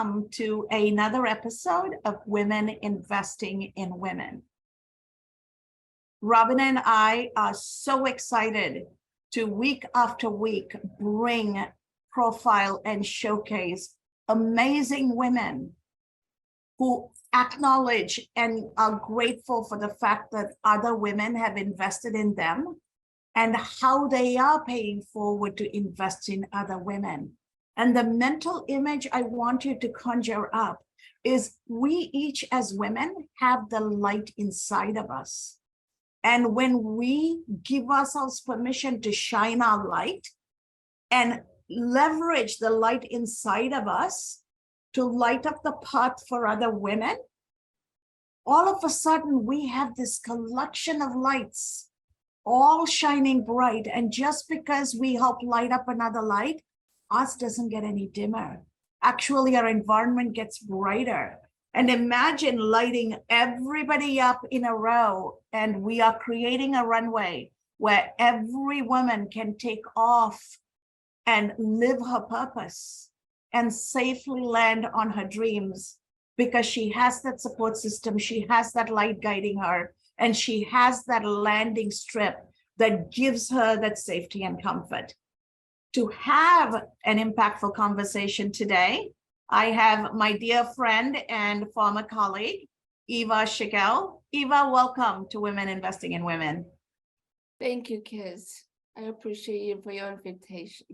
welcome to another episode of Women Investing in Women. Robin and I are so excited to week after week bring, profile, and showcase amazing women who acknowledge and are grateful for the fact that other women have invested in them and how they are paying forward to invest in other women. And the mental image I want you to conjure up is we each as women have the light inside of us. And when we give ourselves permission to shine our light and leverage the light inside of us to light up the path for other women, all of a sudden we have this collection of lights all shining bright. And just because we help light up another light, ours doesn't get any dimmer. Actually, our environment gets brighter. And imagine lighting everybody up in a row, and we are creating a runway where every woman can take off and live her purpose and safely land on her dreams because she has that support system, she has that light guiding her, and she has that landing strip that gives her that safety and comfort. To have an impactful conversation today, I have my dear friend and former colleague, Eva Szczgiel. Eva, welcome to Women Investing in Women. Thank you, Kiz. I appreciate you for your invitation.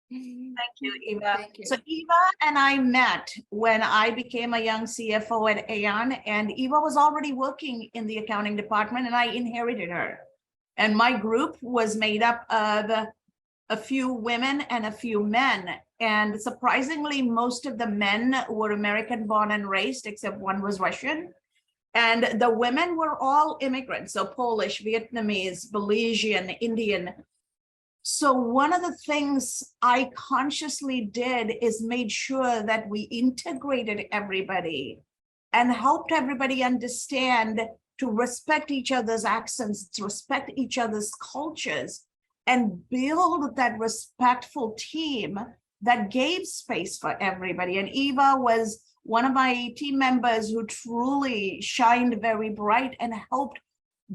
Thank you, Eva. Thank you. So Eva and I met when I became a young CFO at Aon, and Eva was already working in the accounting department, and I inherited her. And my group was made up of a few women and a few men. And surprisingly, most of the men were American born and raised, except one was Russian. And the women were all immigrants, so Polish, Vietnamese, Belizean, Indian. So one of the things I consciously did is made sure that we integrated everybody and helped everybody understand to respect each other's accents, to respect each other's cultures, and build that respectful team that gave space for everybody. And Eva was one of my team members who truly shined very bright and helped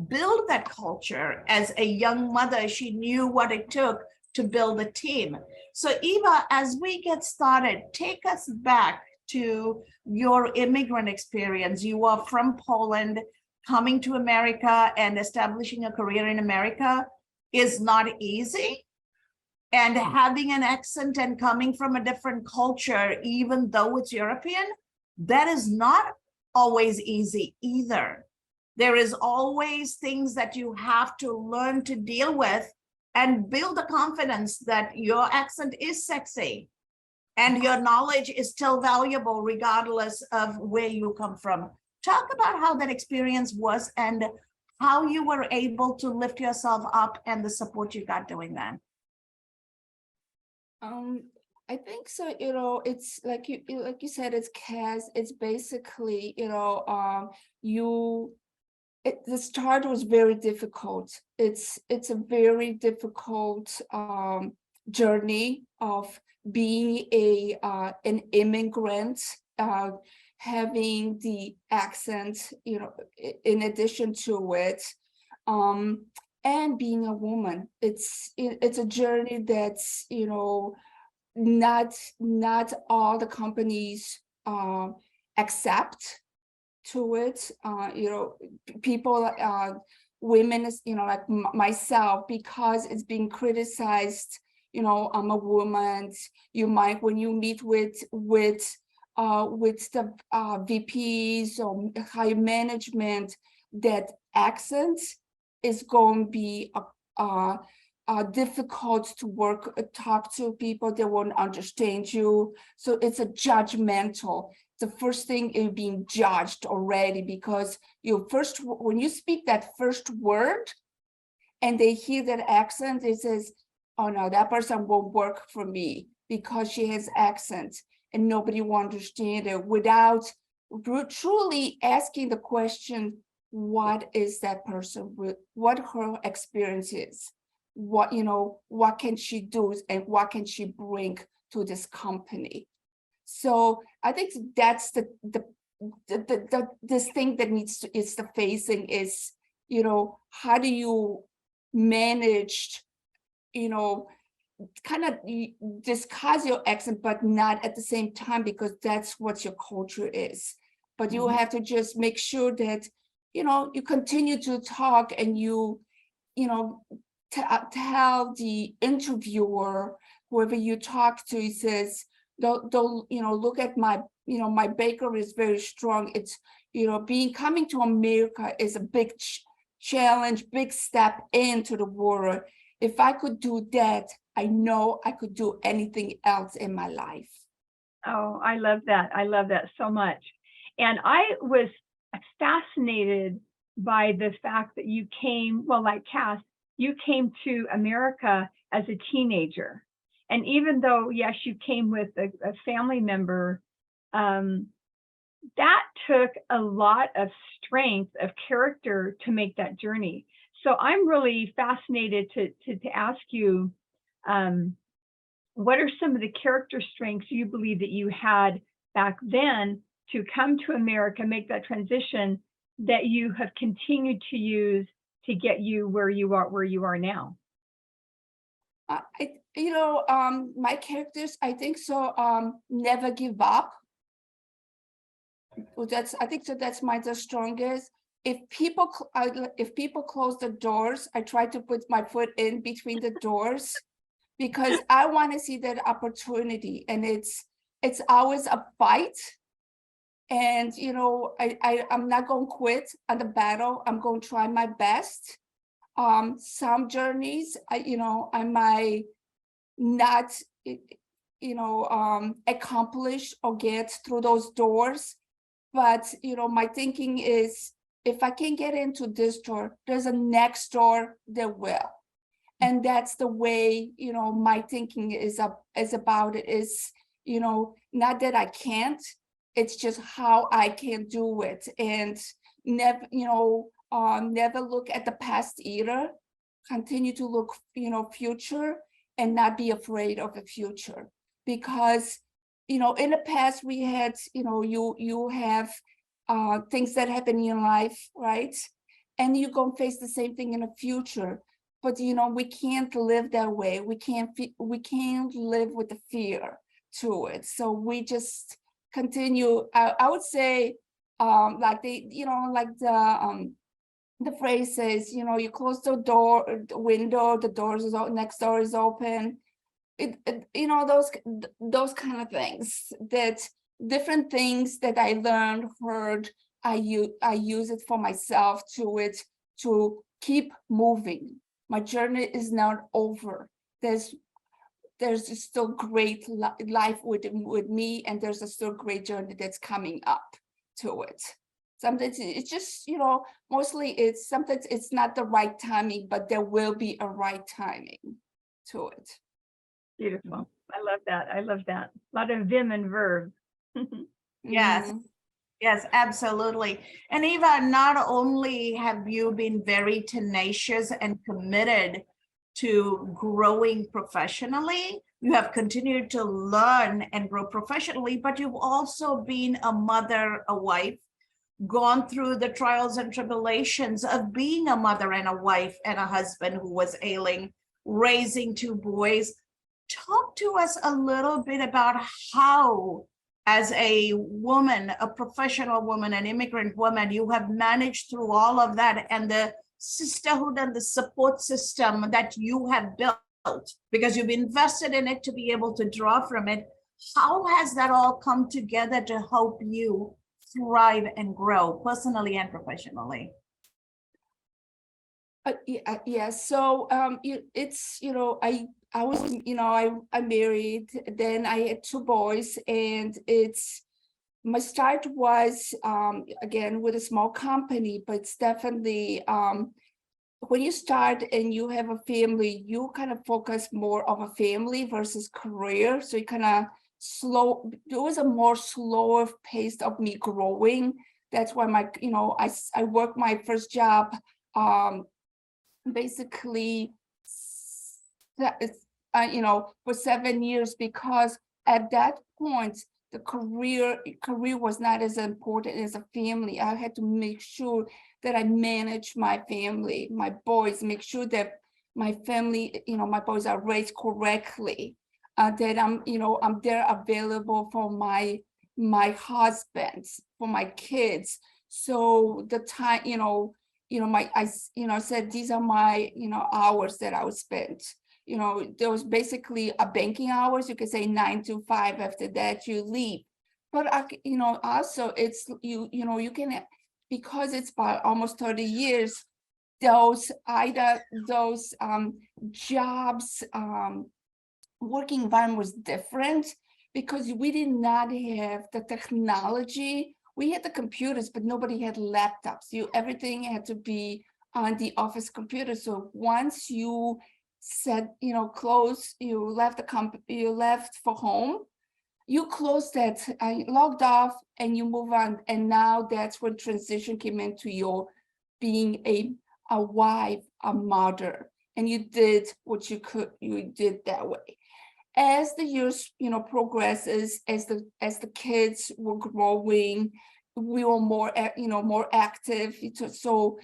build that culture. As a young mother, she knew what it took to build a team. So Eva, as we get started, take us back to your immigrant experience. You are from Poland, coming to America and establishing a career in America is not easy. And having an accent and coming from a different culture, even though it's European, that is not always easy either. There is always things that you have to learn to deal with and build the confidence that your accent is sexy and your knowledge is still valuable regardless of where you come from. Talk about how that experience was and how you were able to lift yourself up and the support you got doing that. I think so. It's like you said, it's CAS. It's basically, the start was very difficult. It's a very difficult journey of being an immigrant, having the accent, in addition to it, and being a woman. It's a journey that's, not all the companies accept to it. People, women, like myself, because it's being criticized, I'm a woman. You might, when you meet with the VPs or high management, that accent is going to be difficult to talk to people. They won't understand you. So it's a judgmental. The first thing is being judged already, because when you speak that first word and they hear that accent, it says, oh no, that person won't work for me because she has accent, and nobody will understand it without truly asking the question, what is that person with, what her experience is, what can she do and what can she bring to this company. So I think that's this thing that needs to is the facing is, how do you manage, kind of discuss your accent, but not at the same time, because that's what your culture is. But you have to just make sure that, you continue to talk and tell the interviewer, whoever you talk to, he says, don't look at my, my baker is very strong. It's, coming to America is a big challenge, big step into the world. If I could do that, I know I could do anything else in my life. Oh, I love that. I love that so much. And I was fascinated by the fact that you came, well, like Cass, you came to America as a teenager. And even though, yes, you came with a family member, that took a lot of strength of character to make that journey. So I'm really fascinated to ask you, what are some of the character strengths you believe that you had back then to come to America, make that transition, that you have continued to use to get you where you are now? My characters, I think so, never give up. I think so that's the strongest. If people close the doors, I try to put my foot in between the doors, because I want to see that opportunity, and it's always a fight. And I'm not going to quit on the battle. I'm going to try my best. Some journeys, I might not accomplish or get through those doors, but my thinking is, if I can get into this door, there's a next door that will. And that's the way my thinking is about it, is not that I can't, it's just how I can do it. And never never look at the past either. Continue to look future, and not be afraid of the future, because in the past we had you have things that happen in your life, right? And you're going to face the same thing in the future. But we can't live that way. We can't live with the fear to it. So we just continue. I would say, like the phrase says, you close the door, the window, the next door is open. Those kind of things, that different things that I learned, heard, I use it for myself to keep moving. My journey is not over. There's still great life with me, and there's a still great journey that's coming up to it. Sometimes it's just, mostly sometimes it's not the right timing, but there will be a right timing to it. Beautiful. I love that. I love that. A lot of vim and verb. Yes. Yes, absolutely. And Eva, not only have you been very tenacious and committed to growing professionally, you have continued to learn and grow professionally, but you've also been a mother, a wife, gone through the trials and tribulations of being a mother and a wife and a husband who was ailing, raising two boys. Talk to us a little bit about how, as a woman, a professional woman, an immigrant woman, you have managed through all of that, and the sisterhood and the support system that you have built, because you've invested in it to be able to draw from it. How has that all come together to help you thrive and grow personally and professionally? Yeah. So it's I was I married, then I had two boys, and my start was again with a small company, but it's definitely when you start and you have a family, you kind of focus more on a family versus career. So you kind of there was a more slower pace of me growing. That's why I worked my first job basically for 7 years, because at that point the career was not as important as a family. I had to make sure that I manage my family, my boys, make sure that my family, my boys are raised correctly, that I'm there available for my husband, for my kids. So the time, I said, these are my, hours that I would spend. There was basically a banking hours, you could say 9 to 5, after that you leave. But also it's, you can, because it's about almost 30 years, those jobs, working environment was different because we did not have the technology. We had the computers, but nobody had laptops. Everything had to be on the office computer. So once you said, close, you left the company, you left for home, you closed that, logged off, and you move on. And now that's when transition came into your being a wife, a mother, and you did what you could, you did that way. As the years, progresses, as the kids were growing, we were more, more active. So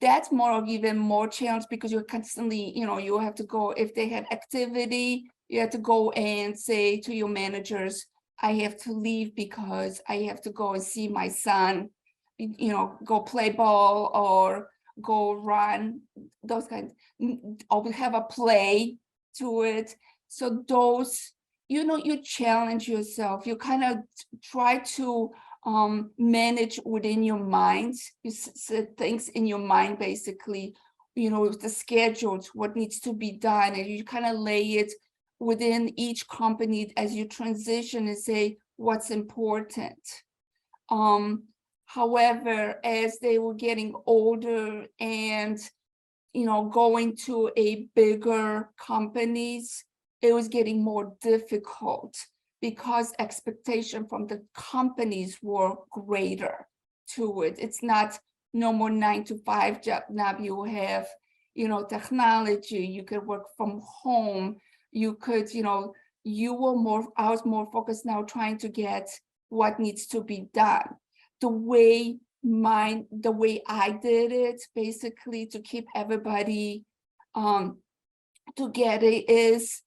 that's even more challenge because you're constantly, you have to go, if they had activity, you have to go and say to your managers, I have to leave because I have to go and see my son, go play ball or go run, those kinds, or we have a play to it. So those, you challenge yourself, you kind of try to manage within your mind. You set things in your mind, basically, with the schedules, what needs to be done, and you kind of lay it within each company as you transition and say what's important. However, as they were getting older and going to a bigger companies, it was getting more difficult because expectation from the companies were greater to it. It's not no more 9 to 5 job. Now you have, technology, you could work from home. You could, I was more focused now trying to get what needs to be done. The way I did it, basically to keep everybody together is,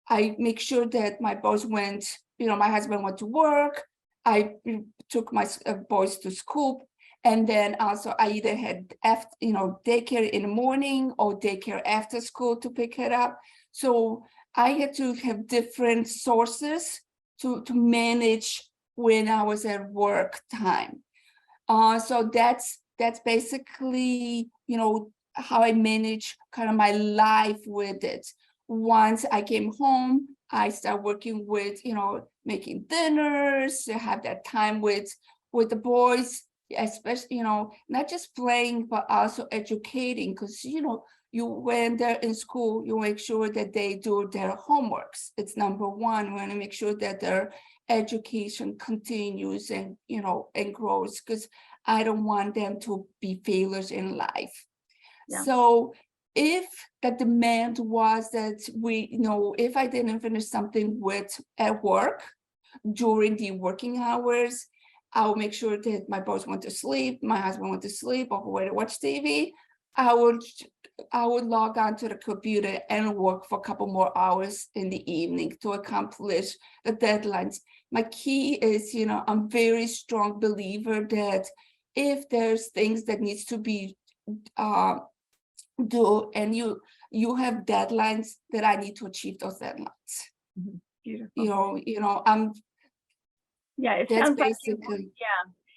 I make sure that my boys went, my husband went to work. I took my boys to school. And then also I either had, daycare in the morning or daycare after school to pick it up. So I had to have different sources to manage when I was at work time. So that's basically, how I manage kind of my life with it. Once I came home, I started working with, making dinners, to have that time with the boys, especially, not just playing, but also educating, because, when they're in school, you make sure that they do their homeworks. It's number one. We want to make sure that their education continues and, and grows, because I don't want them to be failures in life. Yeah. So if the demand was that if I didn't finish something at work during the working hours, I would make sure that my boys went to sleep, my husband went to sleep, or went to watch TV. I would log on to the computer and work for a couple more hours in the evening to accomplish the deadlines. My key is, I'm very strong believer that if there's things that needs to be do, and you have deadlines, that I need to achieve those deadlines. Mm-hmm. Beautiful. It sounds basically,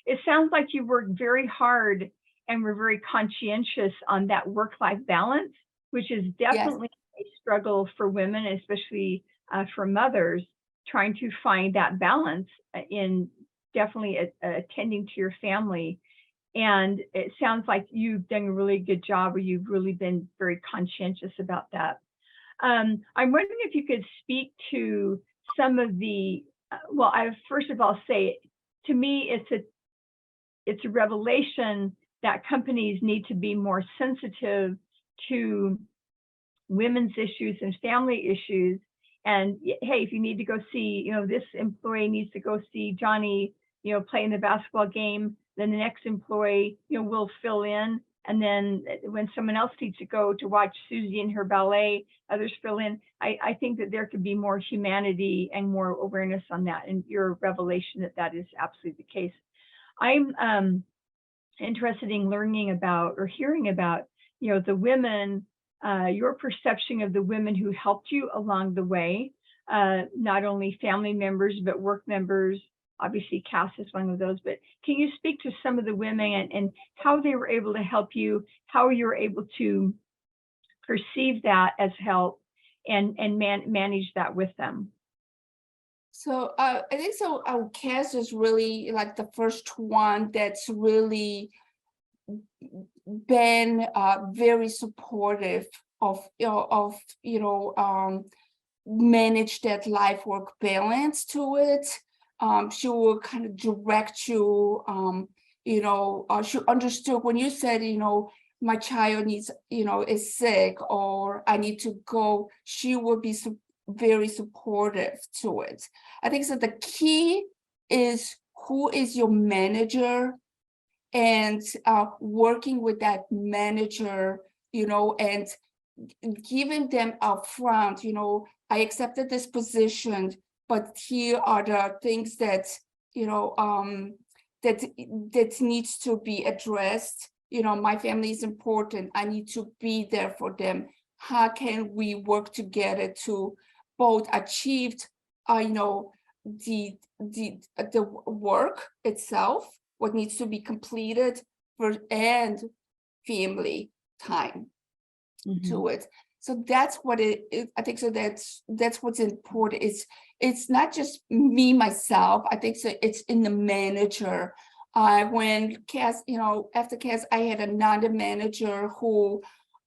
it sounds like you worked very hard and were very conscientious on that work-life balance, which is definitely a struggle for women, especially for mothers, trying to find that balance in definitely attending to your family. And it sounds like you've done a really good job, or you've really been very conscientious about that. I'm wondering if you could speak to some of the, I first of all say, to me, it's a revelation that companies need to be more sensitive to women's issues and family issues, And hey, if you need to go see, this employee needs to go see Johnny, play in the basketball game, then the next employee, will fill in. And then when someone else needs to go to watch Susie in her ballet, others fill in. I think that there could be more humanity and more awareness on that, and your revelation that is absolutely the case. I'm interested in learning about or hearing about, the women, your perception of the women who helped you along the way, not only family members, but work members. Obviously, Cass is one of those, but can you speak to some of the women and how they were able to help you, how you were able to perceive that as help and manage that with them? So I think so. Cass is really like the first one that's really been very supportive of manage that life work balance to it. She will kind of direct you. She understood when you said, my child needs, is sick or I need to go. She will be very supportive to it. I think so. The key is who is your manager, and working with that manager, and giving them upfront, I accepted this position, but here are the things that, that needs to be addressed. My family is important. I need to be there for them. How can we work together to both achieve, the work itself, what needs to be completed, and family time to it. So that's what it is. I think so. That's what's important. It's not just me myself. I think so. It's in the manager. When Cass, after Cass, I had another manager who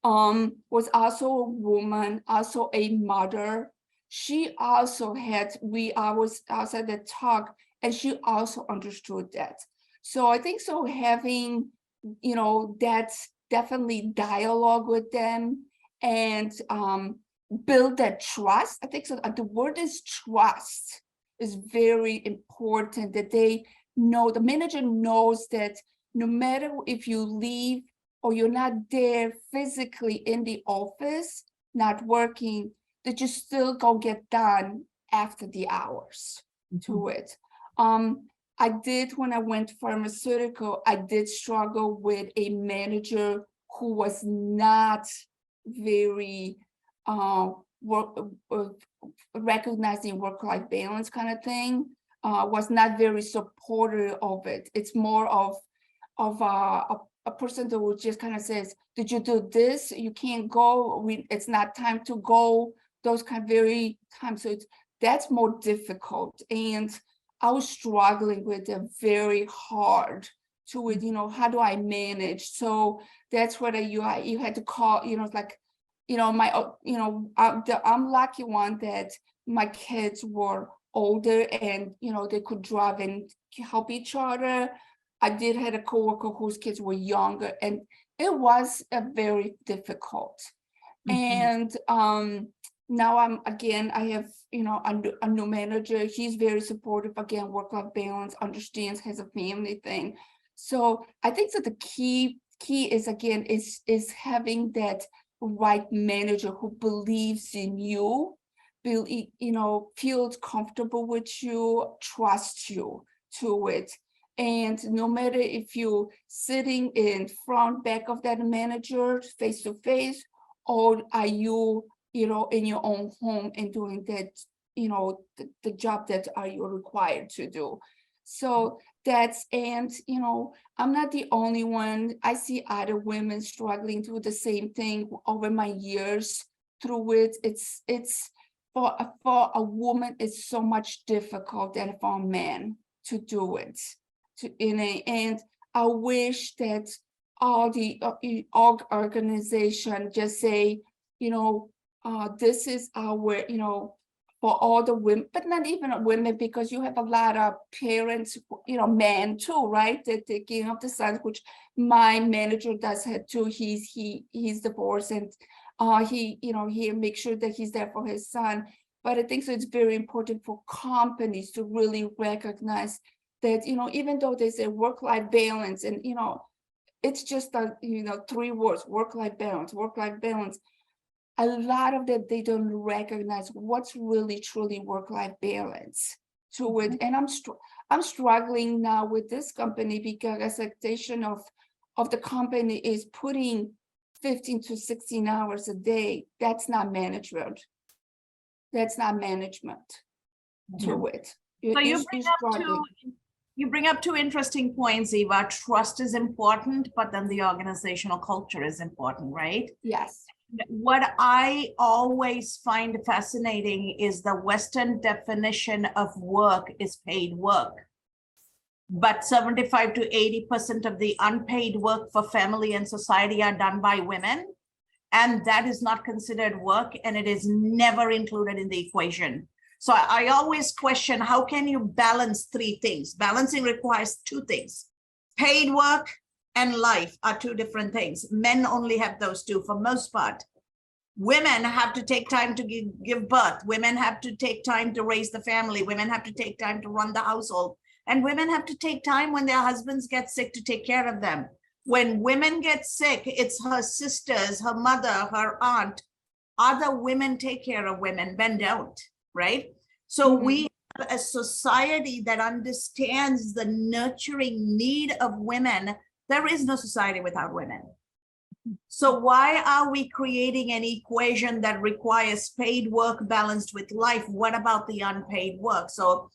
was also a woman, also a mother. She also had, I was outside the talk, and she also understood that. So I think so having, that's definitely dialogue with them and build that trust. I think so. The word is trust is very important, that they know, the manager knows that no matter if you leave or you're not there physically in the office, not working, that you still go get done after the hours to it. I did, when I went pharmaceutical, I did struggle with a manager who was not very recognizing work-life balance kind of thing, was not very supportive of it. It's more of a person that would just kind of says, did you do this? You can't go. It's not time to go. Those kind of very times. So that's more difficult. And I was struggling with it very hard to it, how do I manage? So that's what you had to call, like, I'm lucky one that my kids were older and, they could drive and help each other. I did have a coworker whose kids were younger, and it was a very difficult. And now I have, a new manager. He's very supportive, again, work-life balance, understands, has a family thing. So I think that the key is, again, is having that right manager who believes in you, feels comfortable with you, trusts you to it. And no matter if you're sitting in front, back of that manager, face to face, or are you, in your own home and doing that, the job that are you required to do. So that's, and, I'm not the only one. I see other women struggling through the same thing over my years through it. It's for a woman, it's so much difficult than for a man to do it. And I wish that all the organization just say, this is our, for all the women, but not even women, because you have a lot of parents, men too, right? That taking up the sons, which my manager does have too. He's divorced, and he makes sure that he's there for his son. But I think so it's very important for companies to really recognize that, even though there's a work-life balance and, it's just a, 3 words, work-life balance, work-life balance. A lot of that, they don't recognize what's really truly work-life balance to it. And I'm struggling now with this company because expectation of the company is putting 15 to 16 hours a day. That's not management. That's not management to it. So you bring up two interesting points, Eva. Trust is important, but then the organizational culture is important, right? Yes. What I always find fascinating is the Western definition of work is paid work. But 75 to 80% of the unpaid work for family and society are done by women. And that is not considered work, and it is never included in the equation. So I always question, how can you balance 3 things? Balancing requires 2 things. Paid work and life are 2 different things. Men only have those 2 for most part. Women have to take time to give birth. Women have to take time to raise the family. Women have to take time to run the household. And women have to take time when their husbands get sick to take care of them. When women get sick, it's her sisters, her mother, her aunt. Other women take care of women, men don't, right? So we have a society that understands the nurturing need of women. There is no society without women. So why are we creating an equation that requires paid work balanced with life? What about the unpaid work? So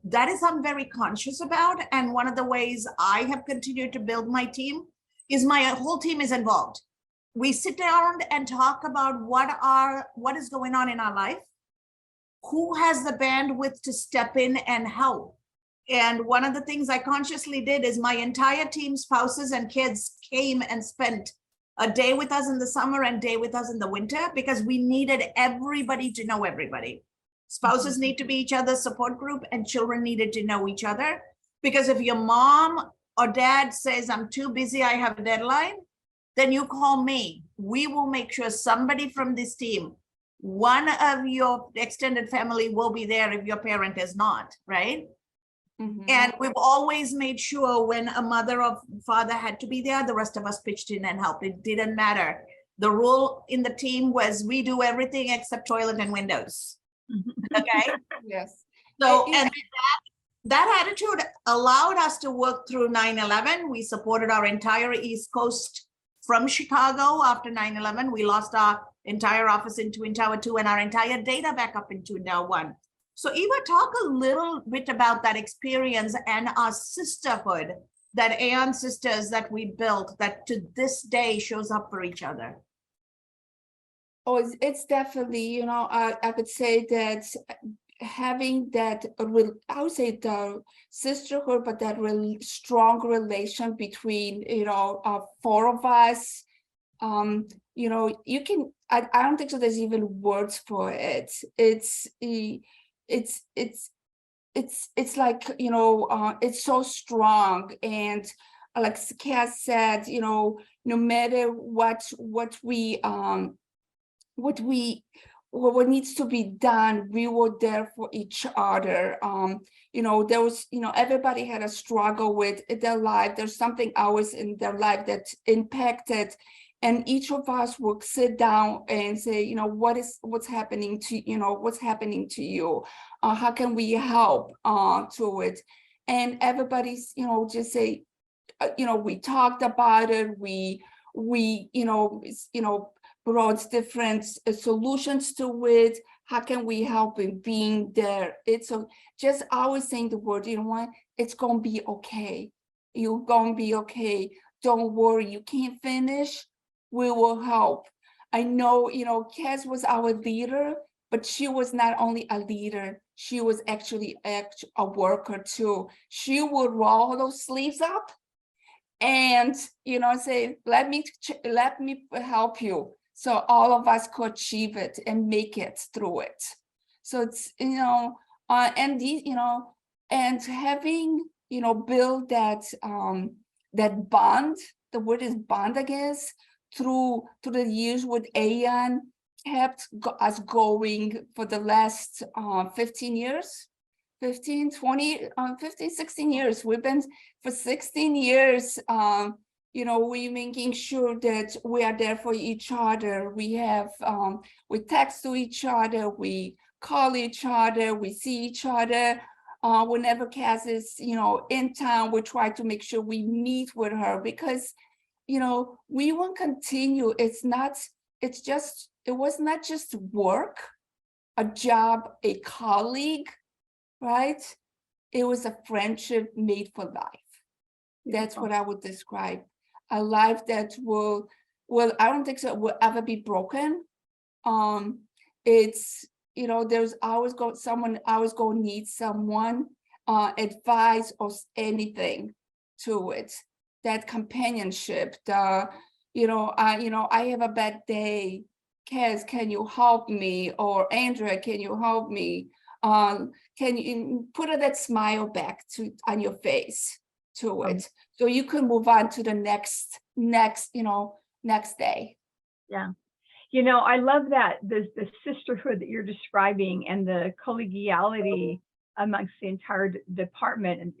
that is I'm very conscious about. And one of the ways I have continued to build my team is my whole team is involved. We sit down and talk about what is going on in our life. Who has the bandwidth to step in and help? And one of the things I consciously did is my entire team, spouses and kids, came and spent a day with us in the summer and day with us in the winter, because we needed everybody to know everybody. Spouses need to be each other's support group, and children needed to know each other. Because if your mom or dad says, I'm too busy, I have a deadline, then you call me. We will make sure somebody from this team, one of your extended family, will be there if your parent is not, right? And we've always made sure when a mother or father had to be there, the rest of us pitched in and helped. It didn't matter. The rule in the team was we do everything except toilet and windows. Okay. Yes. So, and that attitude allowed us to work through 9/11. We supported our entire East Coast from Chicago after 9/11. We lost our entire office in Twin Tower 2 and our entire data back up in Twin Tower 1. So Eva, talk a little bit about that experience and our sisterhood, that Aeon Sisters that we built that to this day shows up for each other. Oh, it's definitely, I would say that having that, I would say the sisterhood, but that really strong relation between, 4 of us, you can, I don't think so there's even words for it. It's like, it's so strong. And like Cass said, no matter what needs to be done, we were there for each other. There was, everybody had a struggle with their life. There's something always in their life that impacted, and each of us would sit down and say, what's happening to you? How can we help to it? And everybody's, just say, we talked about it. We brought different solutions to it. How can we help in being there? It's just always saying the word, it's gonna be okay. You're gonna be okay. Don't worry, you can't finish. We will help. I know, Cass was our leader, but she was not only a leader, she was actually a worker too. She would roll those sleeves up and, say, let me help you. So all of us could achieve it and make it through it. So it's, and having, build that bond, the word is bond, I guess, through the years with Aeon, kept us going for the last 15 years, 15, 20, 15, 16 years. We've been for 16 years, we making sure that we are there for each other. We have, we text to each other, we call each other, we see each other. Whenever Cass is, in town, we try to make sure we meet with her because, we won't continue. It was not just work, a job, a colleague, right? It was a friendship made for life. That's what I would describe. A life that I don't think so it will ever be broken. It's, there's always going to need someone, advice or anything to it. That companionship, I have a bad day. Cass, can you help me? Or Andrea, can you help me? Can you put that smile back on your face to it, so you can move on to the next day. Yeah. I love that the sisterhood that you're describing and the collegiality amongst the entire department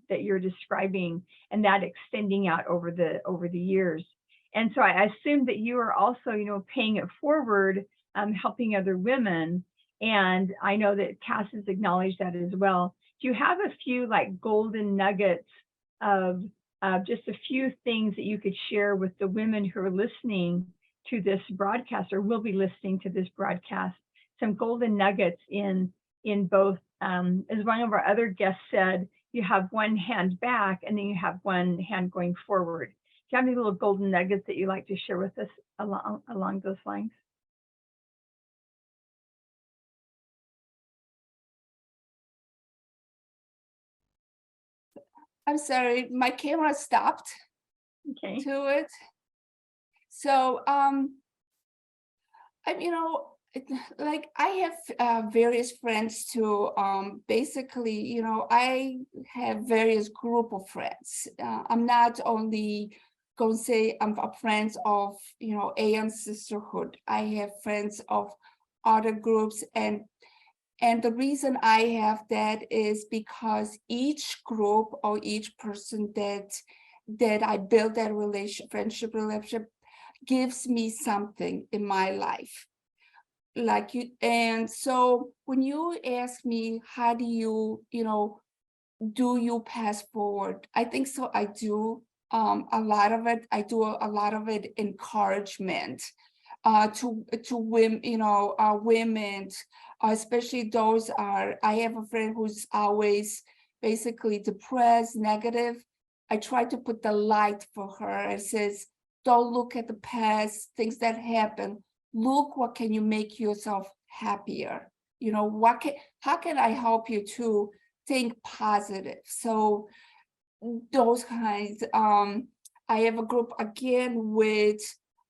that you're describing, and that extending out over the years. And so I assume that you are also, paying it forward, helping other women. And I know that Cass has acknowledged that as well. Do you have a few like golden nuggets of just a few things that you could share with the women who are listening to this broadcast or will be listening to this broadcast? Some golden nuggets in both, as one of our other guests said, you have one hand back and then you have one hand going forward. Do you have any little golden nuggets that you like to share with us along those lines? I'm sorry, my camera stopped. Okay. To it. So, like I have various friends too. Basically, I have various group of friends. I'm not only going to say I'm a friends of, AN Sisterhood. I have friends of other groups, and the reason I have that is because each group or each person that I build that friendship relationship gives me something in my life. Like you, and so when you ask me, how do you, do you pass forward? I think so. I do a lot of it. I do a lot of it encouragement to women, women, especially those I have a friend who's always basically depressed, negative. I try to put the light for her. It says, don't look at the past, things that happen. Look, what can you make yourself happier? How can I help you to think positive? So those kinds, I have a group again with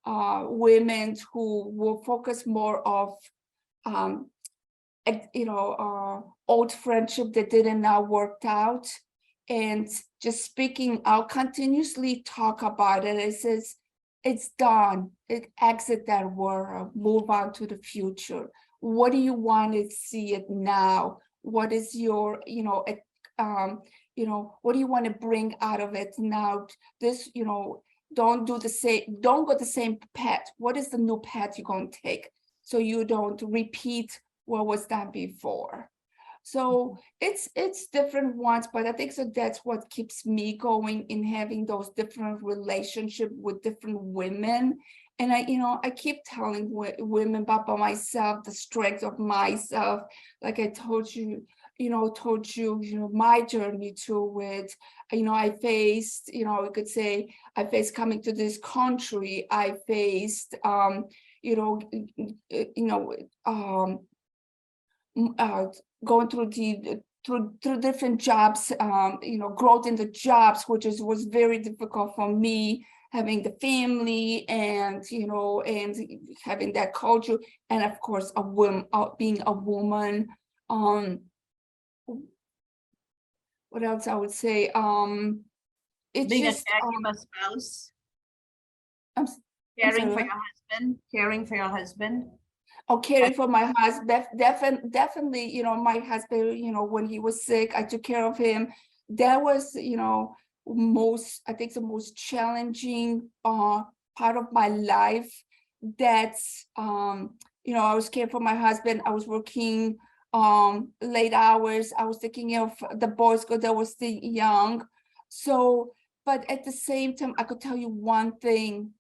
women who will focus more of, old friendship that didn't now worked out. And just speaking, I'll continuously talk about it. It says, it's done. Exit that world, move on to the future. What do you want to see it now? What is your, what do you want to bring out of it now? This, don't go the same path. What is the new path you're going to take? So you don't repeat what was done before. So it's different ones, but I think so that's what keeps me going in having those different relationships with different women. And I keep telling women about myself, the strength of myself. Like I told you, my journey to it. I faced, you could say, I faced coming to this country. I faced, going through different jobs, growth in the jobs, which was very difficult for me, having the family and and having that culture, and of course being a woman. What else I would say? It's Being just a caregiver spouse. Caring for sorry. your husband, caring for your husband. Oh, caring for my husband, definitely, you know, my husband, you know, when he was sick, I took care of him. That was, you know, I think the most challenging part of my life. That's, you know, I was caring for my husband. I was working late hours. I was taking care of the boys because they were still young. So, but at the same time, I could tell you one thing.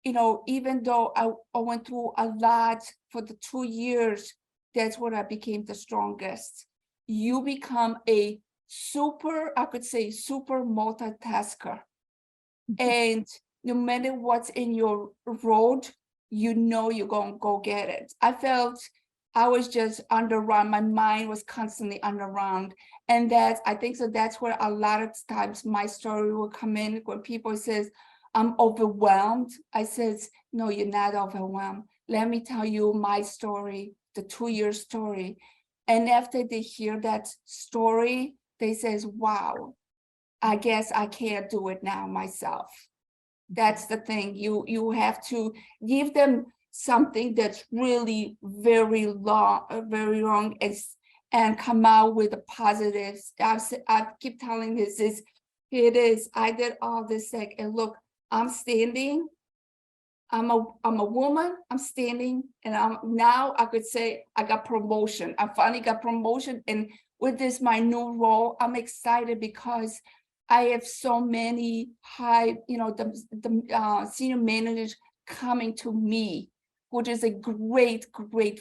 You know, even though I went through a lot for the 2 years, that's where I became the strongest. You become a I could say super multitasker. And no matter what's in your road, you know you're gonna go get it. I felt I was just underrun. My mind was constantly underrun. And I think so that's where a lot of times my story will come in when people says, I'm overwhelmed. I says, no, you're not overwhelmed. Let me tell you my story, the 2-year story. And after they hear that story, they says, wow, I guess I can't do it now myself. That's the thing. You have to give them something that's really very long and come out with the positives. I keep telling I did all this like, and look, I'm standing. I'm a woman. I'm standing, and now I could say I got promotion. I finally got promotion, and with this my new role, I'm excited because I have so many high, you know, the senior managers coming to me, which is a great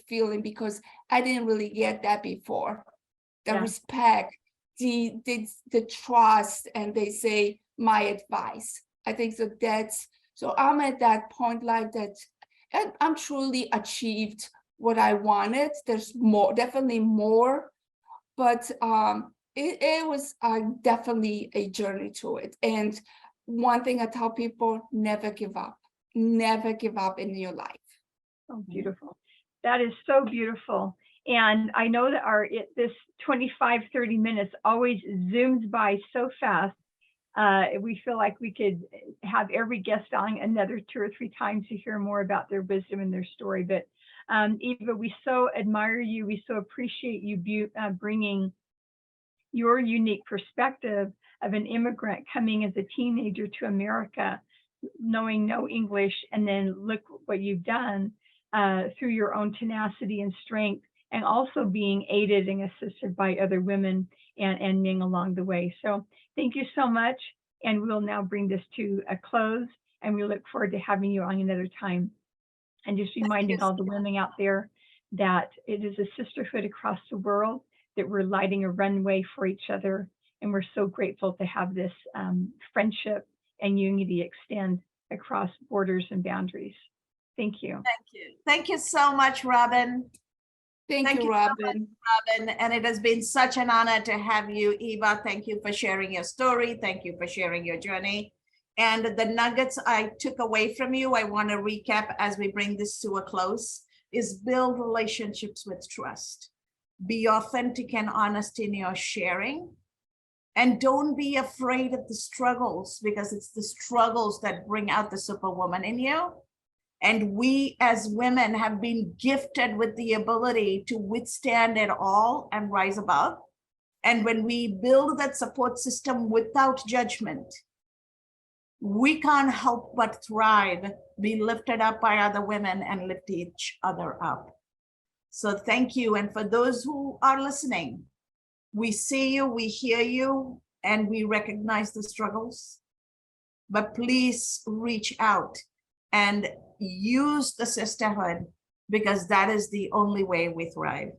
feeling because I didn't really get that before. The respect, the trust, and they say my advice. I think so so I'm at that point like that, and I'm truly achieved what I wanted. There's more, definitely more, but it was definitely a journey to it. And one thing I tell people, never give up in your life. Oh, beautiful. That is so beautiful. And I know that this 25, 30 minutes always zooms by so fast. We feel like we could have every guest on another 2 or 3 times to hear more about their wisdom and their story. But Eva, we so admire you. We so appreciate you bringing your unique perspective of an immigrant coming as a teenager to America, knowing no English, and then look what you've done through your own tenacity and strength, and also being aided and assisted by other women and men along the way. So thank you so much. And we'll now bring this to a close, and we look forward to having you on another time. And just reminding all the women out there that it is a sisterhood across the world, that we're lighting a runway for each other. And we're so grateful to have this friendship and unity extend across borders and boundaries. Thank you. Thank you. Thank you so much, Robin. Thank you, Robin. So much, Robin. And it has been such an honor to have you, Eva. Thank you for sharing your story. Thank you for sharing your journey. And the nuggets I took away from you, I want to recap as we bring this to a close, is build relationships with trust. Be authentic and honest in your sharing. And don't be afraid of the struggles, because it's the struggles that bring out the superwoman in you. And we as women have been gifted with the ability to withstand it all and rise above. And when we build that support system without judgment, we can't help but thrive, be lifted up by other women, and lift each other up. So thank you. And for those who are listening, we see you, we hear you, and we recognize the struggles. But please reach out and use the sisterhood, because that is the only way we thrive.